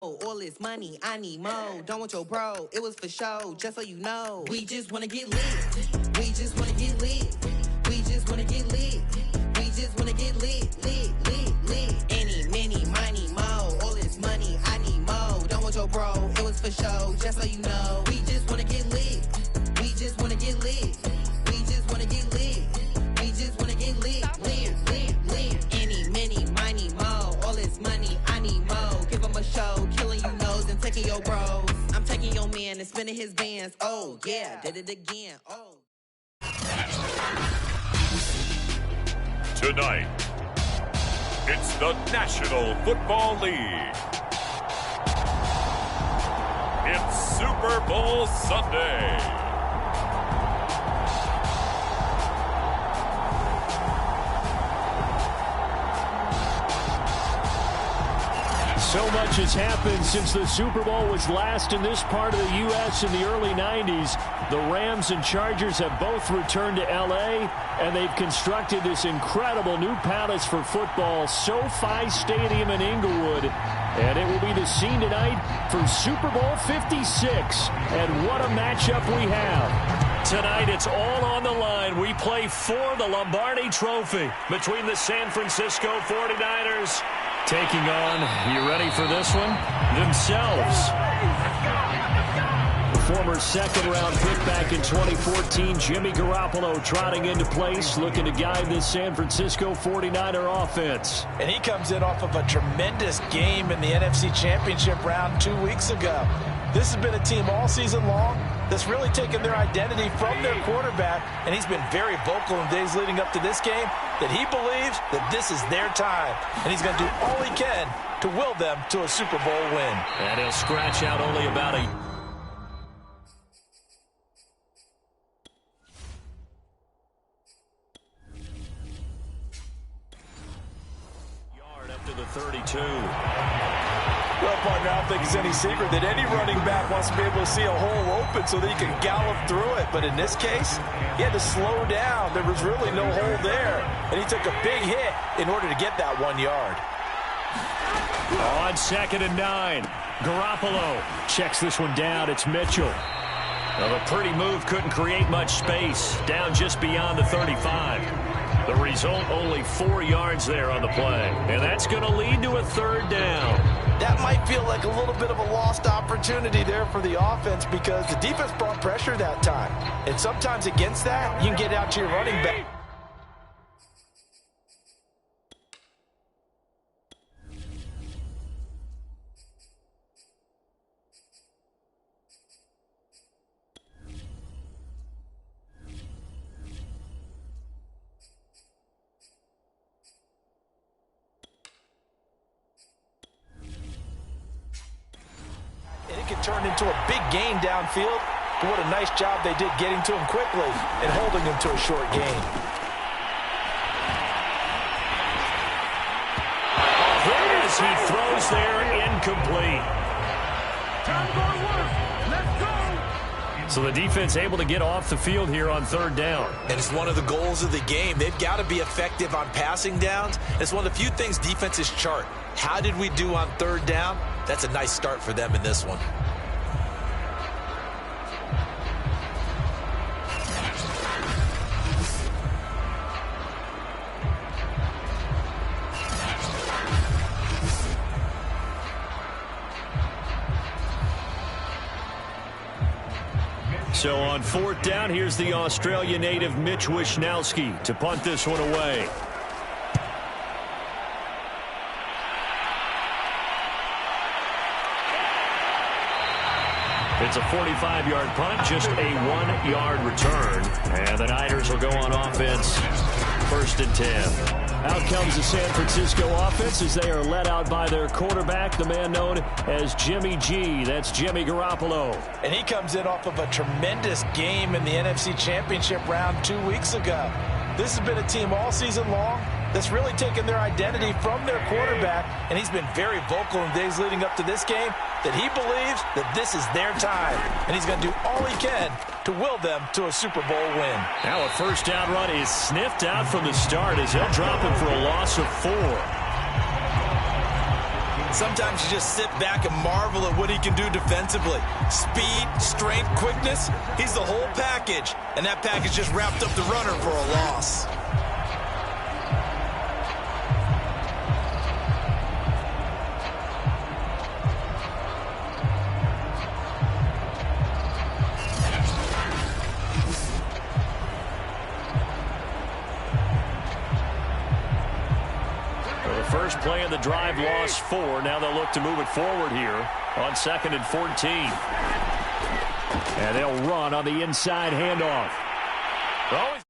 All this money, I need more. Don't want your bro, it was for show, just so you know. We just wanna get lit. We just wanna get lit. We just wanna get lit. We just wanna get lit, lit, lit, lit. Any, many, money, mo. All this money, I need more. Don't want your bro, it was for show, just so you know. We just wanna get lit. We just wanna get lit. We just wanna get lit. We just wanna get lit, lit, lit, lit. Any, many, money, mo. All this money, I need more. Give them a show, killing you nose and taking your bros. I'm taking your man and spinning his bands. Oh yeah, did it again. Oh. Tonight, it's the National Football League. It's Super Bowl Sunday. So much has happened since the Super Bowl was last in this part of the U.S. in the early 90s. The Rams and Chargers have both returned to L.A., and they've constructed this incredible new palace for football, SoFi Stadium in Inglewood. And it will be the scene tonight for Super Bowl 56. And what a matchup we have. Tonight, it's all on the line. We play for the Lombardi Trophy between the San Francisco 49ers taking on, you ready for this one, themselves. Former second-round pick back in 2014, Jimmy Garoppolo trotting into place, looking to guide this San Francisco 49er offense. And he comes in off of a tremendous game in the NFC Championship round 2 weeks ago. This has been a team all season long that's really taken their identity from their quarterback, and he's been very vocal in days leading up to this game that he believes that this is their time, and he's going to do all he can to will them to a Super Bowl win. And he'll scratch out only about a yard up to the 32. Well, partner, I don't think it's any secret that any running back wants to be able to see a hole open so that he can gallop through it. But in this case, he had to slow down. There was really no hole there. And he took a big hit in order to get that 1 yard. On 2nd and 9, Garoppolo checks this one down. It's Mitchell. Well, a pretty move couldn't create much space. Down just beyond the 35. The result, only 4 yards there on the play. And that's going to lead to a 3rd down. That might feel like a little bit of a lost opportunity there for the offense because the defense brought pressure that time. And sometimes against that, you can get out to your running back. Turned into a big gain downfield. But what a nice job they did getting to him quickly and holding him to a short gain. As he throws there, incomplete. So the defense able to get off the field here on 3rd down. And it's one of the goals of the game. They've got to be effective on passing downs. It's one of the few things defenses chart. How did we do on 3rd down? That's a nice start for them in this one. So on 4th down, here's the Australia native Mitch Wishnowsky to punt this one away. It's a 45-yard punt, just a 1-yard return. And the Niners will go on offense, 1st and 10. Out comes the San Francisco offense as they are led out by their quarterback, the man known as Jimmy G. That's Jimmy Garoppolo. And he comes in off of a tremendous game in the NFC Championship round 2 weeks ago. This has been a team all season long that's really taken their identity from their quarterback, and he's been very vocal in days leading up to this game that he believes that this is their time, and he's going to do all he can to will them to a Super Bowl win. Now a 1st down run is sniffed out from the start as he'll drop him for a loss of 4. Sometimes you just sit back and marvel at what he can do defensively. Speed, strength, quickness, he's the whole package. And that package just wrapped up the runner for a loss. First play of the drive, lost 4. Now they'll look to move it forward here on 2nd and 14. And they'll run on the inside handoff. Always.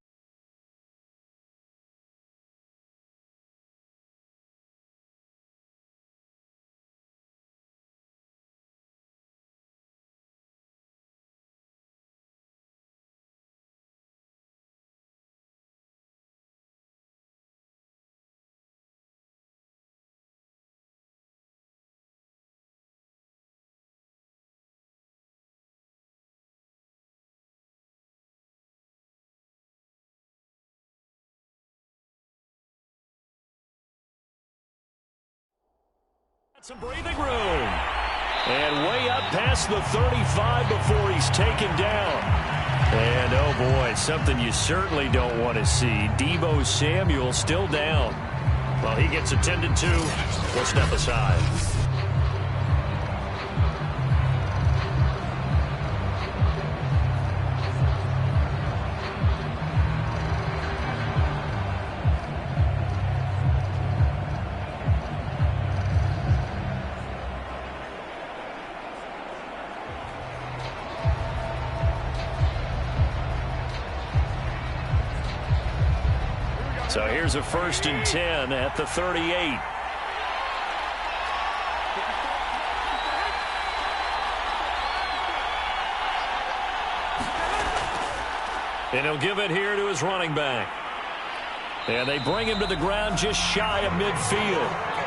Some breathing room. And way up past the 35 before he's taken down. And, oh, boy, something you certainly don't want to see. Deebo Samuel still down. Well, he gets attended to. We'll step aside. So here's a 1st and 10 at the 38. And he'll give it here to his running back. And they bring him to the ground just shy of midfield.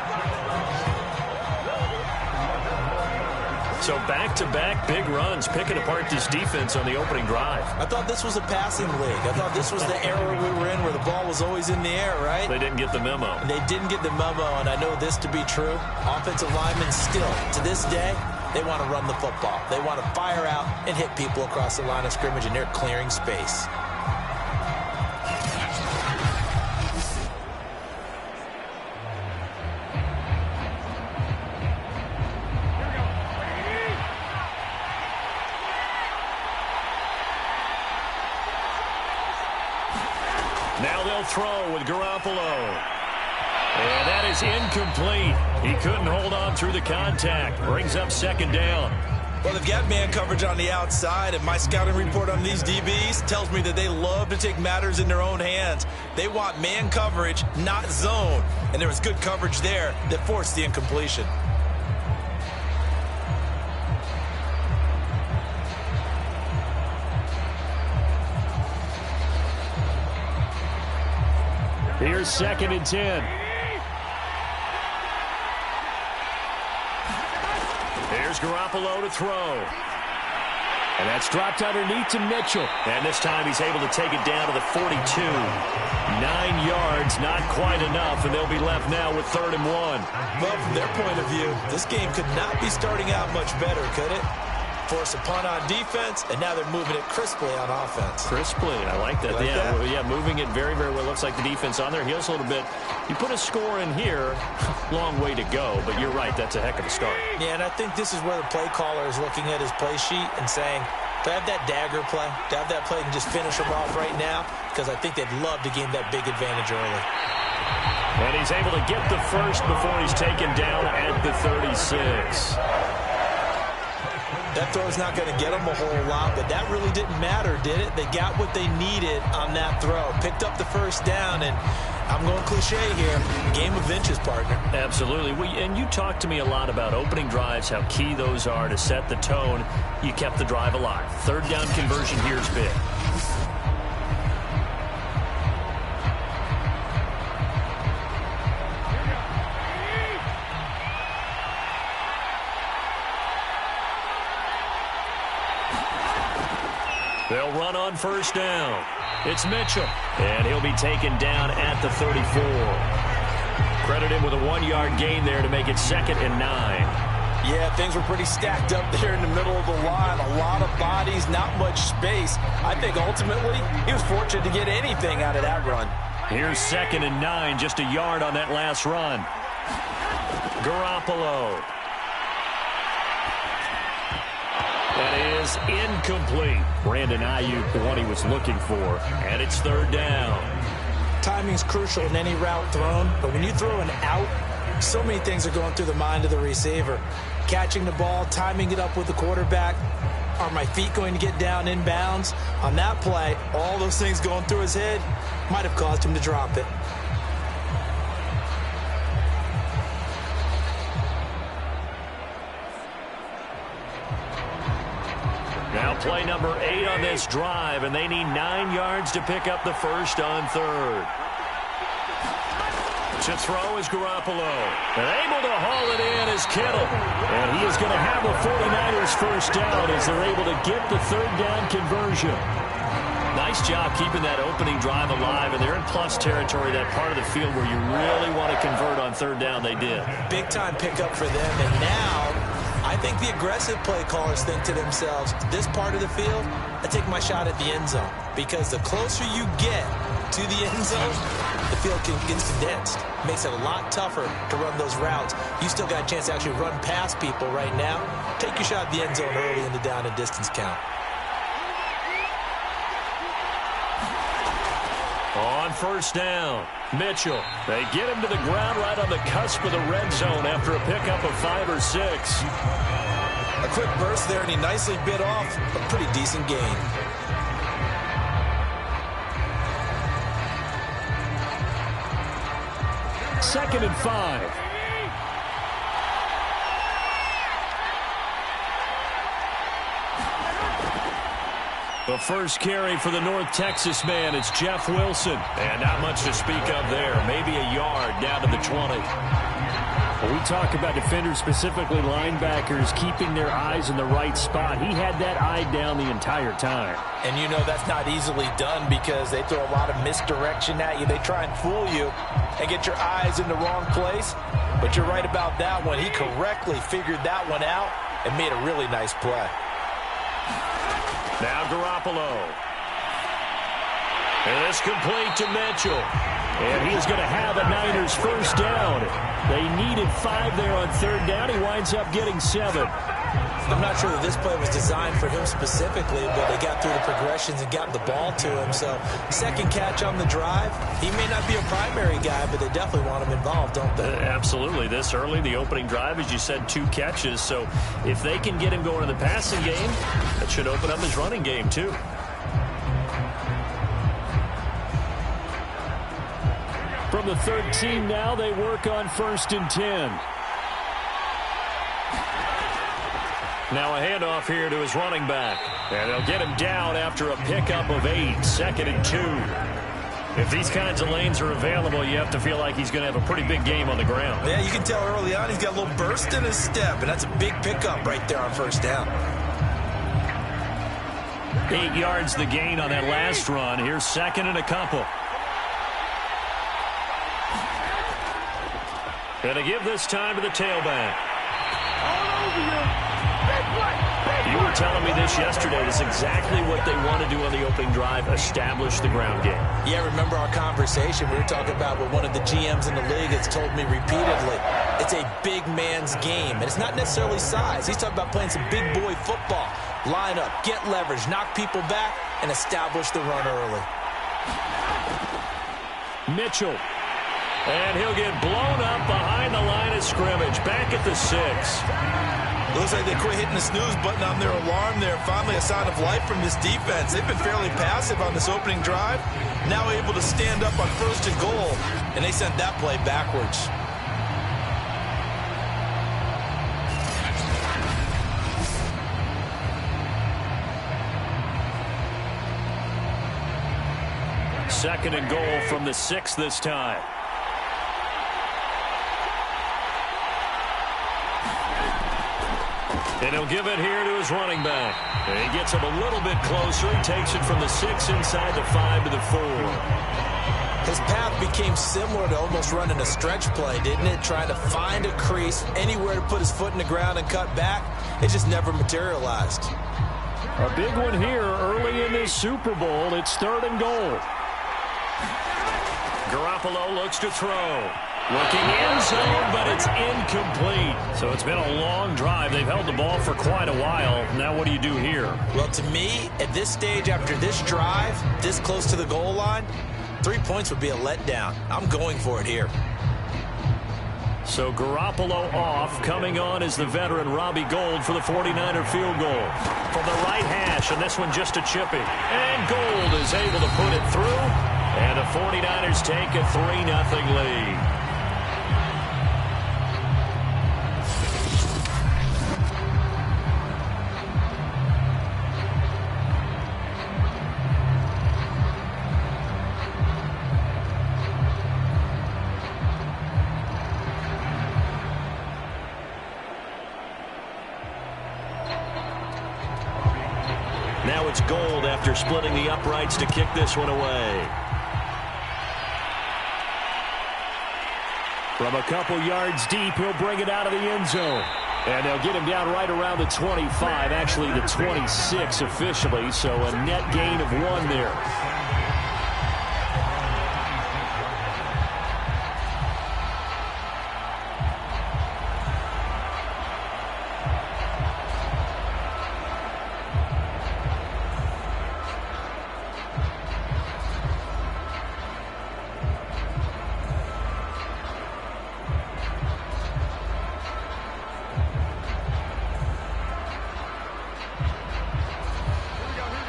So back-to-back big runs, picking apart this defense on the opening drive. I thought this was a passing league. I thought this was the era we were in where the ball was always in the air, right? They didn't get the memo. They didn't get the memo, and I know this to be true. Offensive linemen still, to this day, they want to run the football. They want to fire out and hit people across the line of scrimmage, and they're clearing space. Now they'll throw with Garoppolo. And that is incomplete. He couldn't hold on through the contact. Brings up 2nd down. Well, they've got man coverage on the outside, and my scouting report on these DBs tells me that they love to take matters in their own hands. They want man coverage, not zone. And there was good coverage there that forced the incompletion. Here's 2nd and 10. Here's Garoppolo to throw. And that's dropped underneath to Mitchell. And this time he's able to take it down to the 42. 9 yards, not quite enough, and they'll be left now with 3rd and 1. Well, from their point of view, this game could not be starting out much better, could it? Force a punt on defense, and now they're moving it crisply on offense. Crisply, I like that. Like that? Yeah, moving it very, very well. Looks like the defense on their heels a little bit. You put a score in here, long way to go, but you're right, that's a heck of a start. Yeah, and I think this is where the play caller is looking at his play sheet and saying, do I have that dagger play? Do I have that play and just finish them off right now? Because I think they'd love to gain that big advantage early. And he's able to get the first before he's taken down at the 36. That throw's not going to get them a whole lot, but that really didn't matter, did it? They got what they needed on that throw. Picked up the 1st down, and I'm going cliche here, game of inches, partner. Absolutely. And you talked to me a lot about opening drives, how key those are to set the tone. You kept the drive alive. 3rd down conversion here is big. They'll run on 1st down. It's Mitchell, and he'll be taken down at the 34. Credit him with a 1-yard gain there to make it 2nd and 9. Yeah, things were pretty stacked up there in the middle of the line. A lot of bodies, not much space. I think ultimately he was fortunate to get anything out of that run. Here's 2nd and 9, just a yard on that last run. Garoppolo. That is incomplete. Brandon Ayuk, the one he was looking for. And it's 3rd down. Timing's crucial in any route thrown, but when you throw an out, so many things are going through the mind of the receiver. Catching the ball, timing it up with the quarterback. Are my feet going to get down inbounds? On that play, all those things going through his head might have caused him to drop it. Now play number 8 on this drive, and they need 9 yards to pick up the first on 3rd. To throw is Garoppolo. And able to haul it in is Kittle. And he is going to have the 49ers first down as they're able to get the 3rd down conversion. Nice job keeping that opening drive alive, and they're in plus territory, that part of the field where you really want to convert on 3rd down. They did. Big time pickup for them, and now I think the aggressive play callers think to themselves, this part of the field, I take my shot at the end zone, because the closer you get to the end zone, the field gets condensed. Makes it a lot tougher to run those routes. You still got a chance to actually run past people right now. Take your shot at the end zone early in the down and distance count. On 1st down, Mitchell. They get him to the ground right on the cusp of the red zone after a pickup of 5 or 6. A quick burst there, and he nicely bit off a pretty decent gain. Second and 5. The first carry for the North Texas man, it's Jeff Wilson. And not much to speak of there. Maybe a yard down to the 20. Well, we talk about defenders, specifically linebackers, keeping their eyes in the right spot. He had that eye down the entire time. And you know that's not easily done because they throw a lot of misdirection at you. They try and fool you and get your eyes in the wrong place. But you're right about that one. He correctly figured that one out and made a really nice play. Now Garoppolo. And it's complete to Mitchell. And he's going to have a Niners first down. They needed 5 there on 3rd down. He winds up getting 7. I'm not sure that this play was designed for him specifically, but they got through the progressions and got the ball to him. So, second catch on the drive. He may not be a primary guy, but they definitely want him involved, don't they? Absolutely. This early, the opening drive, as you said, 2 catches. So, if they can get him going in the passing game, that should open up his running game, too. From the 13 now, they work on 1st and 10. Now a handoff here to his running back. And they'll get him down after a pickup of 8, 2nd and 2. If these kinds of lanes are available, you have to feel like he's going to have a pretty big game on the ground. Yeah, you can tell early on he's got a little burst in his step, and that's a big pickup right there on 1st down. 8 yards the gain on that last run. Here's 2nd and a couple. And to give this time to the tailback. You were telling me this yesterday. That's exactly what they want to do on the opening drive, establish the ground game. Yeah, remember our conversation. We were talking about what one of the GMs in the league has told me repeatedly. It's a big man's game, and it's not necessarily size. He's talking about playing some big boy football. Line up, get leverage, knock people back, and establish the run early. Mitchell. And he'll get blown up behind the line of scrimmage. Back at the 6. Looks like they quit hitting the snooze button on their alarm there. Finally a sign of life from this defense. They've been fairly passive on this opening drive. Now able to stand up on 1st and goal. And they sent that play backwards. Second and goal from the 6 this time. And he'll give it here to his running back. And he gets him a little bit closer. He takes it from the 6 inside the 5 to the 4. His path became similar to almost running a stretch play, didn't it? Trying to find a crease, anywhere to put his foot in the ground and cut back. It just never materialized. A big one here early in this Super Bowl. It's 3rd and goal. Garoppolo looks to throw. Looking end zone, but it's incomplete. So it's been a long drive. They've held the ball for quite a while. Now what do you do here? Well, to me, at this stage, after this drive, this close to the goal line, 3 points would be a letdown. I'm going for it here. So Garoppolo off. Coming on is the veteran Robbie Gould for the 49er field goal. From the right hash, and this one just a chipping. And Gould is able to put it through. And the 49ers take a 3-0 lead. Now it's Gould after splitting the uprights to kick this one away. From a couple yards deep, he'll bring it out of the end zone. And they'll get him down right around the 25, actually the 26 officially, so a net gain of 1 there.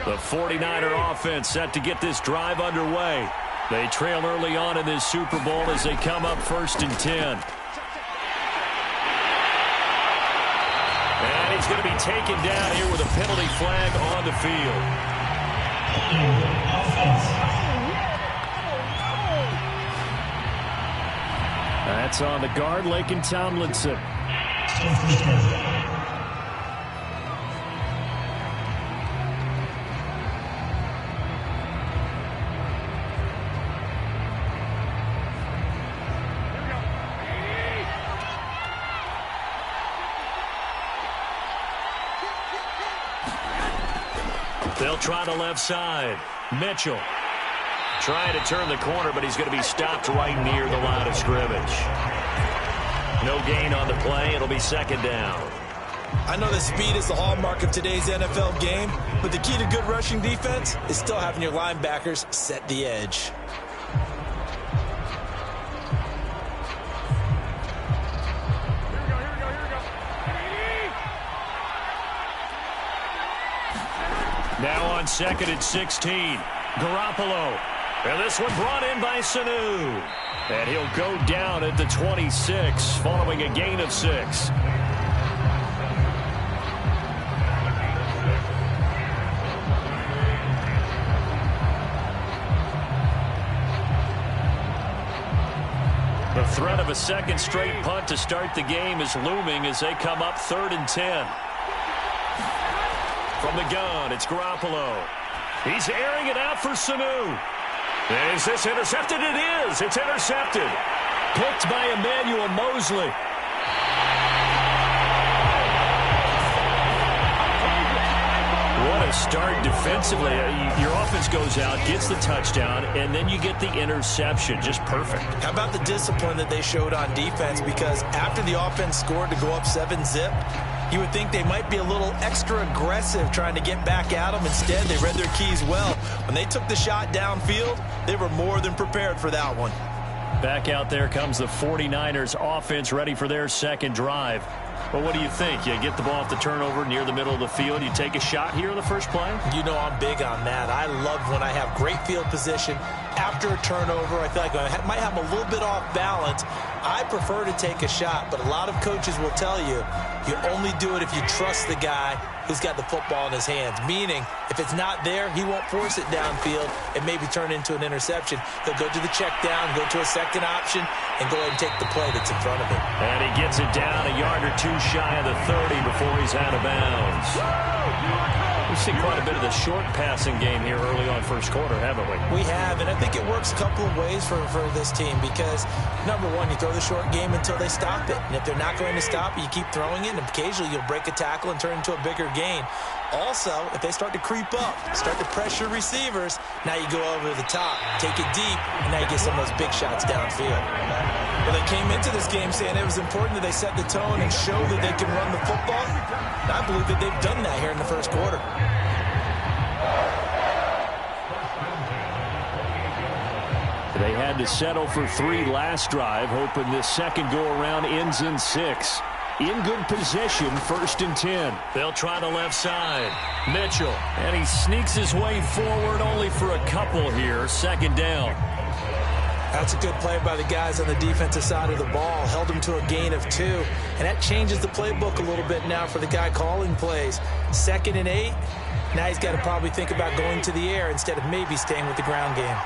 The 49er offense set to get this drive underway. They trail early on in this Super Bowl as they come up 1st and 10. And he's going to be taken down here with a penalty flag on the field. That's on the guard, Laken Tomlinson. They'll try the left side. Mitchell trying to turn the corner, but he's going to be stopped right near the line of scrimmage. No gain on the play. It'll be 2nd down. I know that speed is the hallmark of today's NFL game, but the key to good rushing defense is still having your linebackers set the edge. Now on 2nd and 16. Garoppolo. And this one brought in by Sanu. And he'll go down at the 26 following a gain of 6. The threat of a 2nd straight punt to start the game is looming as they come up 3rd and 10. From the gun, it's Garoppolo. He's airing it out for Sanu. Is this intercepted? It is. It's intercepted. Picked by Emmanuel Mosley. What a start defensively. Your offense goes out, gets the touchdown, and then you get the interception. Just perfect. How about the discipline that they showed on defense? Because after the offense scored to go up 7-zip, you would think they might be a little extra aggressive trying to get back at them. Instead, they read their keys well. When they took the shot downfield, they were more than prepared for that one. Back out there comes the 49ers offense ready for their 2nd drive. Well, what do you think? You get the ball off the turnover near the middle of the field. You take a shot here in the first play? You know I'm big on that. I love when I have great field position after a turnover. I feel like I might have a little bit off balance. I prefer to take a shot, but a lot of coaches will tell you, you only do it if you trust the guy who's got the football in his hands. Meaning, if it's not there, he won't force it downfield and maybe turn into an interception. He'll go to the check down, go to a second option, and go ahead and take the play that's in front of him. And he gets it down a yard or two shy of the 30 before he's out of bounds. We've seen quite a bit of the short passing game here early on first quarter, haven't we? We have, and I think it works a couple of ways for this team because, number one, you throw the short game until they stop it. And if they're not going to stop it, you keep throwing it, and occasionally you'll break a tackle and turn into a bigger gain. Also, if they start to creep up, start to pressure receivers, now you go over the top, take it deep, and now you get some of those big shots downfield. Well, they came into this game saying it was important that they set the tone and show that they can run the football. And I believe that they've done that here in the first quarter. They had to settle for 3 last drive, hoping this second go-around ends in 6. In good position, 1st and 10. They'll try the left side. Mitchell. And he sneaks his way forward only for a couple here. 2nd down. That's a good play by the guys on the defensive side of the ball. Held him to a gain of 2. And that changes the playbook a little bit now for the guy calling plays. 2nd and 8. Now he's got to probably think about going to the air instead of maybe staying with the ground game.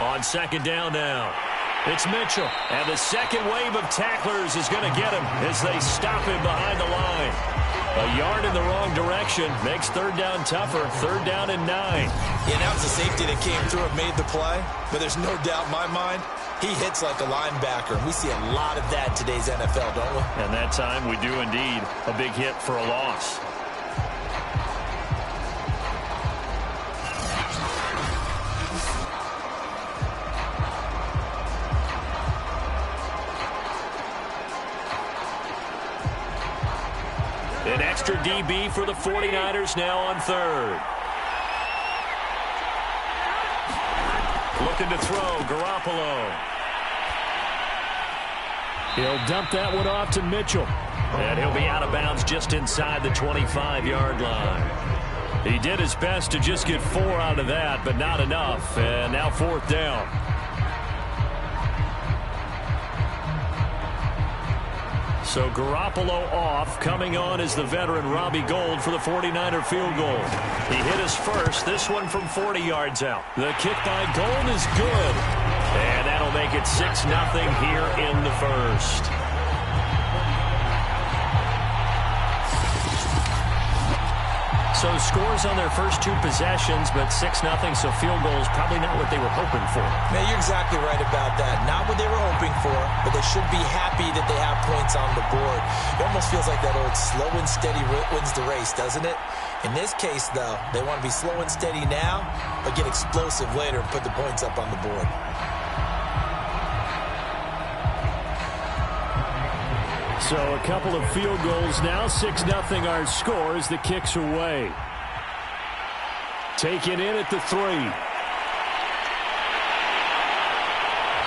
On 2nd down now, it's Mitchell. And the second wave of tacklers is going to get him as they stop him behind the line. A yard in the wrong direction makes 3rd down tougher. 3rd down and 9. Yeah, that was a safety that came through and made the play. But there's no doubt in my mind, he hits like a linebacker. We see a lot of that in today's NFL, don't we? And that time we do indeed. A big hit for a loss. An extra DB for the 49ers now on 3rd. Looking to throw, Garoppolo. He'll dump that one off to Mitchell. And he'll be out of bounds just inside the 25-yard line. He did his best to just get 4 out of that, but not enough. And now 4th down. So Garoppolo off. Coming on is the veteran Robbie Gould for the 49er field goal. He hit his first, this one from 40 yards out. The kick by Gould is good. And that'll make it 6-0 here in the first. So scores on their first 2 possessions, but 6-0, so field goals probably not what they were hoping for. Man, you're exactly right about that. Not what they were hoping for, but they should be happy that they have points on the board. It almost feels like that old slow and steady wins the race, doesn't it? In this case, though, they want to be slow and steady now, but get explosive later and put the points up on the board. So a couple of field goals now. 6-0 our score as the kicks away. Taken in at the 3.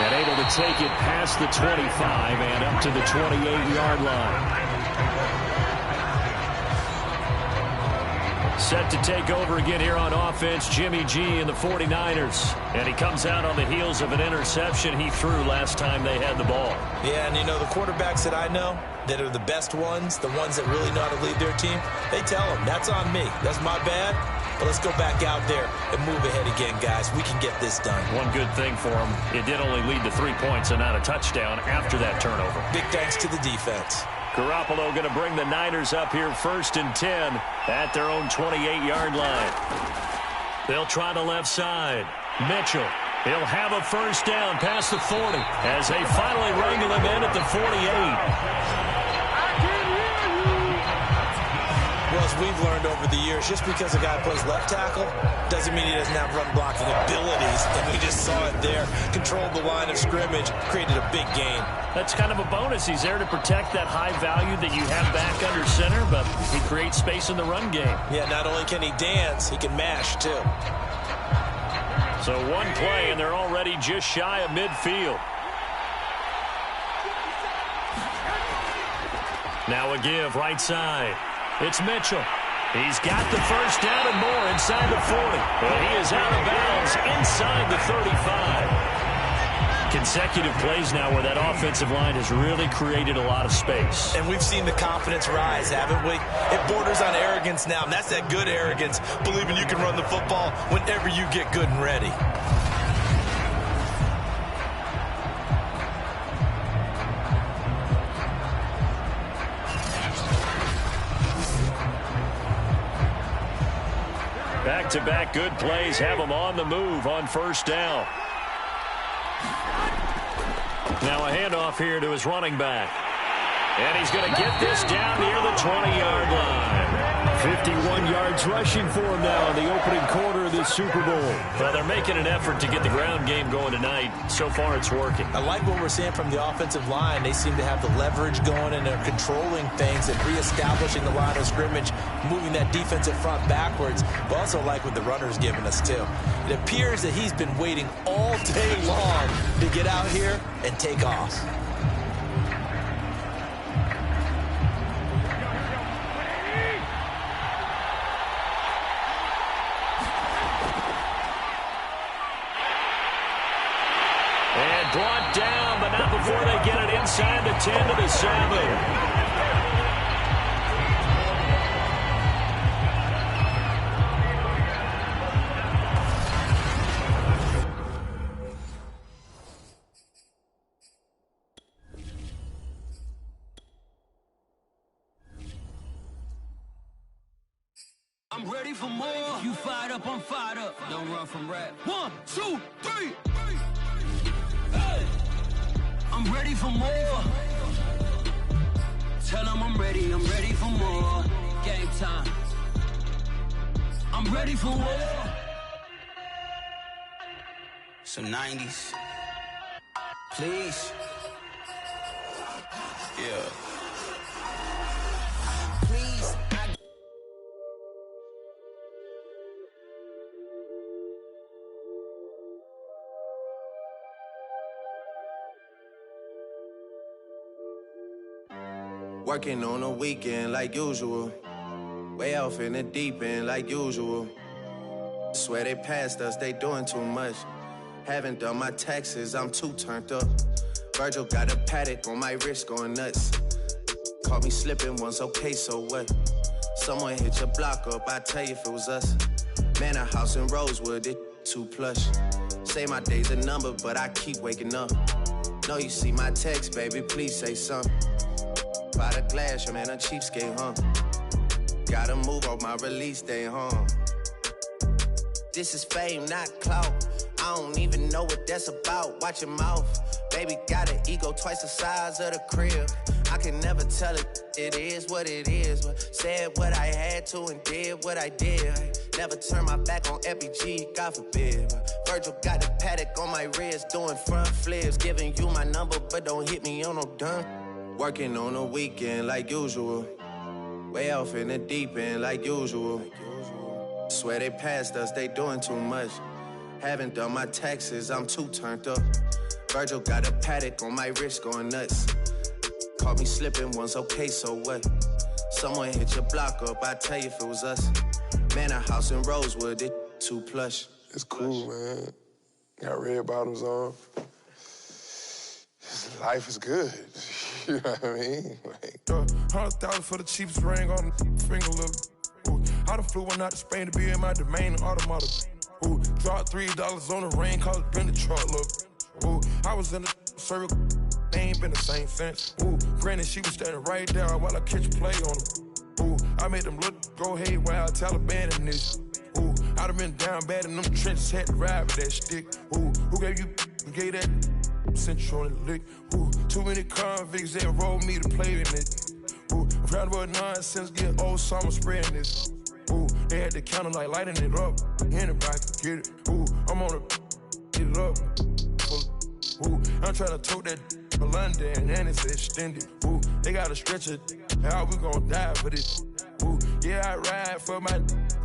And able to take it past the 25 and up to the 28-yard line. Set to take over again here on offense, Jimmy G and the 49ers. And he comes out on the heels of an interception he threw last time they had the ball. Yeah, and you know, the quarterbacks that I know that are the best ones, the ones that really know how to lead their team, they tell them, that's on me. That's my bad. But let's go back out there and move ahead again, guys. We can get this done. One good thing for him, it did only lead to 3 points and not a touchdown after that turnover. Big thanks to the defense. Garoppolo going to bring the Niners up here 1st and 10 at their own 28-yard line. They'll try the left side. Mitchell. He'll have a 1st down past the 40 as they finally wrangle him in at the 48. Well, as we've learned over the years, just because a guy plays left tackle doesn't mean he doesn't have run blocking abilities. And we just saw it there. Controlled the line of scrimmage, created a big gain. That's kind of a bonus. He's there to protect that high value that you have back under center, but he creates space in the run game. Yeah, not only can he dance, he can mash, too. So one play, and they're already just shy of midfield. Now a give right side. It's Mitchell. He's got the first down and more inside the 40. And he is out of bounds inside the 35. Consecutive plays now where that offensive line has really created a lot of space. And we've seen the confidence rise, haven't we? It borders on arrogance now, and that's that good arrogance, believing you can run the football whenever you get good and ready. Back-to-back good plays have him on the move on first down. Now a handoff here to his running back. And he's going to get this down near the 20-yard line. 51 yards rushing for him now in the opening quarter of this Super Bowl. Well, they're making an effort to get the ground game going tonight. So far, it's working. I like what we're seeing from the offensive line. They seem to have the leverage going, and they're controlling things and reestablishing the line of scrimmage, moving that defensive front backwards. But also like what the runner's giving us, too. It appears that he's been waiting all day long to get out here and take off. Brought down, but not before they get it inside the 10 to the 7. I'm ready for more. You fired up, I'm fired up. Don't run from rap. 1, 2, 3. I'm ready for more. Tell them I'm ready for more. Game time. I'm ready for war. Some 90s. Please. Yeah. Please. Working on a weekend like usual. Way off in the deep end like usual. Swear they passed us, they doing too much. Haven't done my taxes, I'm too turned up. Virgil got a paddock on my wrist going nuts. Caught me slipping once, okay, so what? Someone hit your block up, I tell you if it was us. Man, a house in Rosewood, it too plush. Say my day's a number, but I keep waking up. Know you see my text, baby, please say something. By the glass, your man a cheapskate, huh? Gotta move on my release day, huh? This is fame, not clout. I don't even know what that's about. Watch your mouth. Baby got an ego twice the size of the crib. I can never tell it, it is what it is. But said what I had to and did what I did. Never turn my back on FBG, God forbid. But Virgil got the paddock on my wrist, doing front flips. Giving you my number, but don't hit me on no dunk. Working on a weekend like usual. Way off in the deep end like usual. Swear they passed us, they doing too much. Haven't done my taxes, I'm too turned up. Virgil got a paddock on my wrist going nuts. Caught me slipping once, okay, so what? Someone hit your block up, I tell you if it was us. Man, a house in Rosewood, it too plush. It's cool, man. Got red bottoms on. Life is good. You know what I mean? Like, 100,000 for the cheapest ring on the finger, look. Ooh, I done flew one out to Spain to be in my domain automata. Ooh, dropped $3 on the ring, cause it been the truck, look. Ooh, I was in the circle, they ain't been the same since. Ooh, granted, she was standing right there while I catch play on them. Ooh, I made them look, go haywire, Taliban in this. Ooh, I done been down bad in them trenches, had to ride with that stick. Ooh, who gave you, gave that sent you on the lick? Ooh, too many convicts that rolled me to play in it. Ooh, I'm proud about nonsense, get old, so I'm spreading this. Ooh, they had the counter like lighting it up. Anybody can get it. Ooh, I'm on the get it up. Ooh, I'm trying to tote that for London and it's extended. Ooh, they gotta stretch it. How we gon' die for this? Ooh, yeah, I ride for my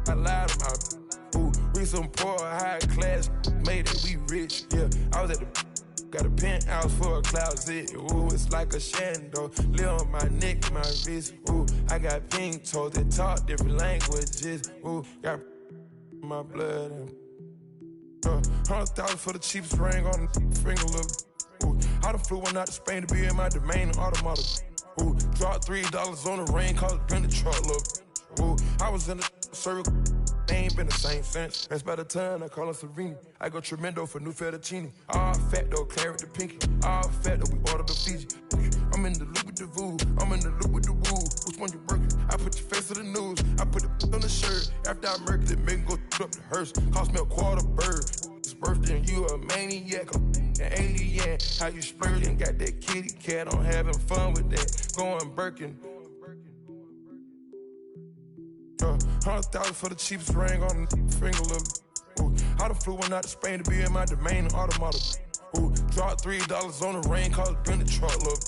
I lied about. Ooh, we some poor high class, made it, we rich. Yeah, I was at the got a penthouse for a closet. Ooh, it's like a shando. Live on my neck, my wrist. Ooh, I got pink toes that talk different languages. Ooh, got my blood and 100,000 for the cheapest ring on the finger, look. Ooh, I done flew one out to Spain to be in my domain and automata. Ooh, dropped $3 on the ring, cause it been the truck, look. Ooh, I was in the circle, they ain't been the same since. That's by the time I call her Serena. I go tremendo for new fettuccine. All fat though, claret the pinky. All fat though, we order the Fiji. I'm in the loop with the voo, I'm in the loop with the woo. Which one you working? I put your face to the news. I put it on the shirt. After I murked it, make it go up the hearse. Cost me a quarter bird. It's birthday and you a maniac. And 80 yen, how you splurging? Got that kitty cat on having fun with that. Going Birkin. 100,000 for the cheapest ring on the finger, look. Ooh, I done flew one out to Spain to be in my domain and automata. Ooh, dropped $3 on the ring, cause it been the truck, look.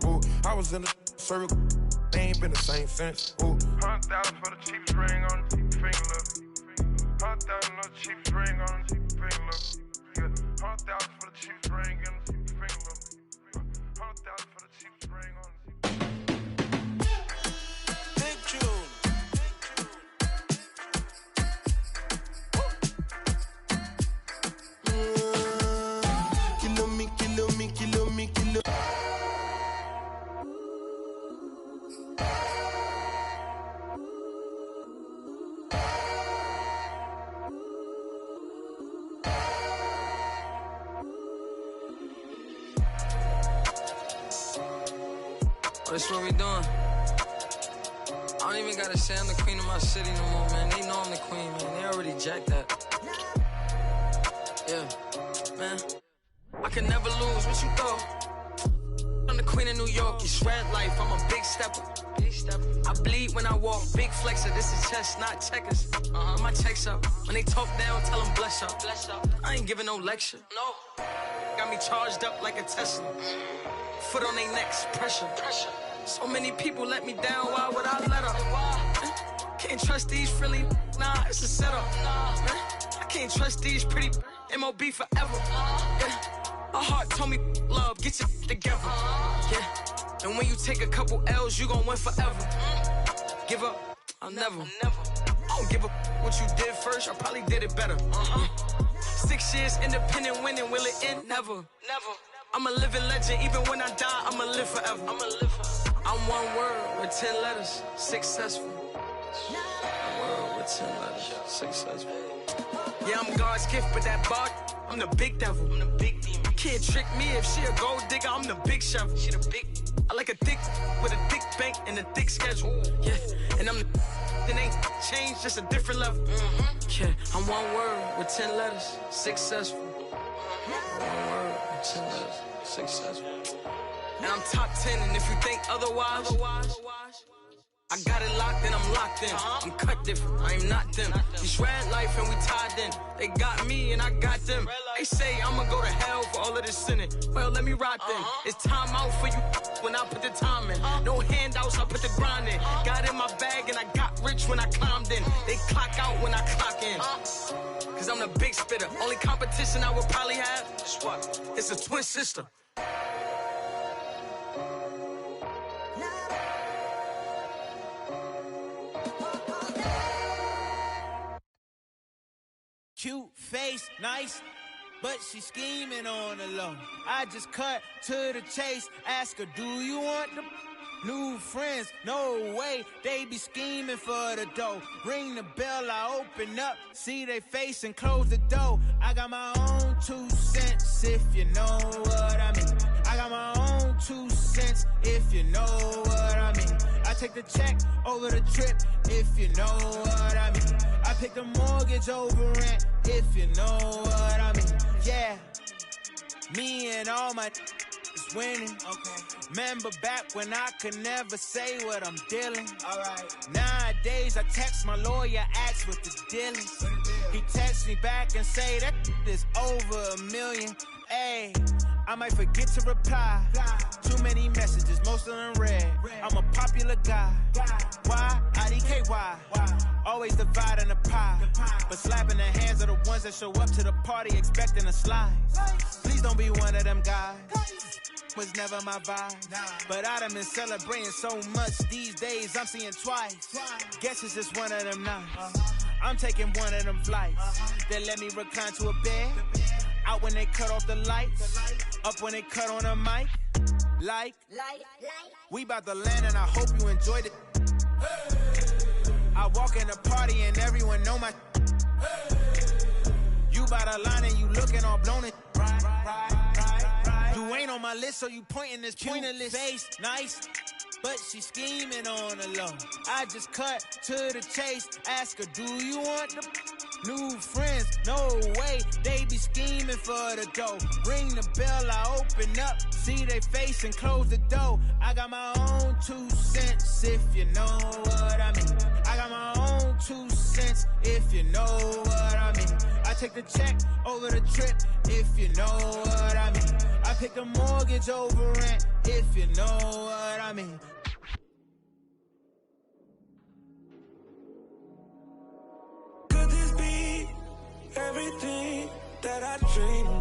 Ooh, I was in the circle, they ain't been the same since. Ooh, 100,000 for the cheapest ring on the finger, look. 100,000 for the cheapest ring on the finger, look. Yeah, 100,000 for the cheapest ring on the finger, look. 100,000 for the cheapest ring on the Big June. That's what we doing. I don't even gotta say I'm the queen of my city no more, man. They know I'm the queen, man. They already jacked that. Yeah, man. I can never lose. What you thought? I'm the queen of New York. It's red life. I'm a big stepper. I bleed when I walk. Big flexer. This is chess, not checkers. My checks up. When they talk down, tell them bless up. I ain't giving no lecture. No. Got me charged up like a Tesla. Foot on their necks, pressure. So many people let me down, why would I let up? Can't trust these Philly, nah, it's a setup. I can't trust these pretty MOB forever. My heart told me love, get your together. Yeah, and when you take a couple L's, you gon' win forever. Give up, I'll never. I don't give a what you did first, I probably did it better. 6 years independent winning, will it end? Never. I'm a living legend, even when I die, I'ma live forever. I'm one word with 10 letters, successful. One word with 10 letters, successful. Yeah, I'm God's gift, but that bar, I'm the big devil. I'm the big demon. Can't trick me if she a gold digger, I'm the big shovel. She the big. I like a thick with a thick bank and a thick schedule. Yeah, and I'm the that ain't changed, just a different level. Yeah, I'm one word with 10 letters, successful. One word with 10 letters, successful. And I'm top 10, and if you think otherwise, I got it locked and I'm locked in. I'm cut different, I am not them. It's red life and we tied in. They got me and I got them. They say I'ma go to hell for all of this sinning. Well, let me rock them. It's time out for you when I put the time in. No handouts, I put the grind in. Got in my bag and I got rich when I climbed in. They clock out when I clock in. Cause I'm the big spitter. Only competition I would probably have is what? It's a twin sister. Cute face, nice, but she scheming on the low. I just cut to the chase, ask her, do you want the new friends? No way, they be scheming for the dough. Ring the bell, I open up, see they face and close the door. I got my own 2 cents, if you know what I mean. I got my own 2 cents, if you know what I mean. I take the check over the trip, if you know what I mean. I pick the mortgage over rent, if you know what I mean. Yeah, me and all my is winning. Okay. Remember back when I could never say what I'm dealing. Alright. Nowadays I text my lawyer, ask what the deal is. He texts me back and say that is over $1 million. Ayy, I might forget to reply. Too many messages, most of them read. I'm a popular guy. Why? IDKY. always dividing the pie. But slapping the hands of the ones that show up to the party expecting a slide. Please don't be one of them guys. Was never my vibe. But I done been celebrating so much these days, I'm seeing twice. Guess it's just one of them nights. I'm taking one of them flights. They let me recline to a bed. Out when they cut off the lights. Up when they cut on a mic. Like. We about to land and I hope you enjoyed it. I walk in the party and everyone know my. You by the line and you looking all blown it. You ain't on my list, so you pointing this pointless face. Nice, but she scheming on the low. I just cut to the chase. Ask her, do you want the new friends? No way, they be scheming for the dough. Ring the bell, I open up, see they face and close the door. I got my own 2 cents, if you know what I mean. I got my own 2 cents, if you know what I mean. I take the check over the trip, if you know what I mean. I pick a mortgage over rent, if you know what I mean. Could this be everything that I dreamed